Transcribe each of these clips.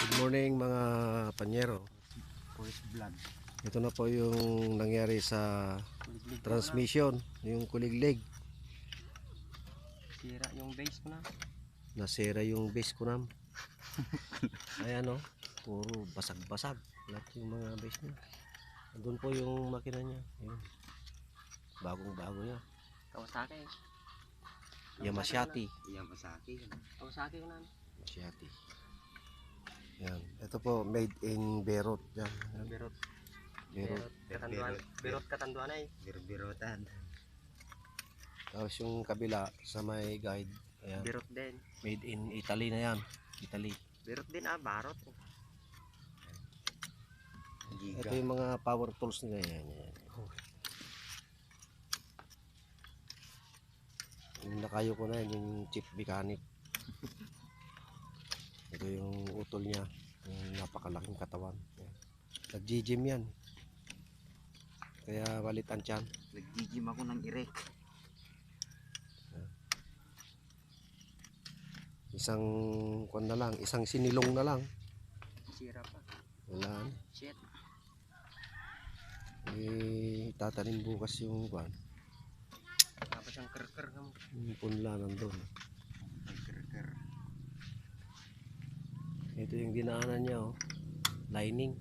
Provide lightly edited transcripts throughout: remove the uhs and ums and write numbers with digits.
Good morning mga panyero. Voice vlog. Ito na po yung nangyari sa transmission, yung kuliglig. Sira yung base ko na. Nasira yung base ko nam. Ayan o, puro basag-basag. Lahat yung mga base niya. Doon po yung makina niya. Yun. Bagong-bago niya. Kawasaki. Yamashati. Kawasaki ko na. Yamashati. Yan. Ito po made in Beirut. Yan. Yan. Birot. Beirut. Birot katanduan ay. Birotan. Tapos yung kabila sa may guide. Ayan. Birot din. Made in Italy na yan. Italy. Birot din barot. Ito yung mga power tools nila yan. Yung nakayo ko na yun, yung chip mechanic. Ito yung utol niya, yung napakalaking katawan. Nag-gym yan. Kaya walit ang tiyan. Nag-gym ako ng irek. Isang kwan na lang, isang sinilong na lang. Sira pa. Wala na. Shit. Tatanim bukas yung kwan. Tapos ang kerker mo. Yung punla nandun. Nag-kerker. Ito yung dinaanan niya, oh. Lining.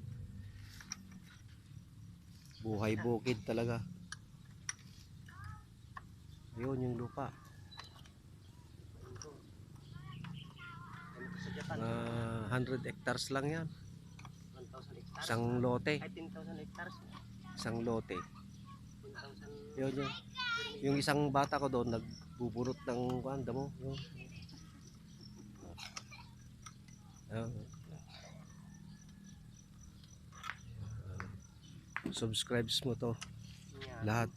Buhay bukid talaga. Yun yung lupa. Sa Japan. 100 hectares lang yan. 1,000 hectares. Isang lote. Ay 10,000 hectares. Isang lote. 10,000. Yun yun. Yung isang bata ko doon nagbubunot ng kwan, damo. Yun. Subscribes mo to Yan. lahat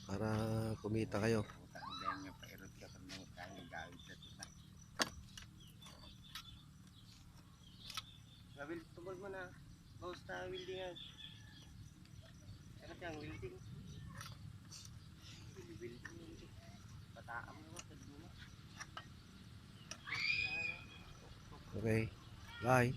para kumita kayo. Utang nga pairot ka sa mga kaya gawin sa tita. Gabil tungkol mo na. Bawas na weldingan. Sakit yung welding. Welding. Pataam mo. Okay. Bye.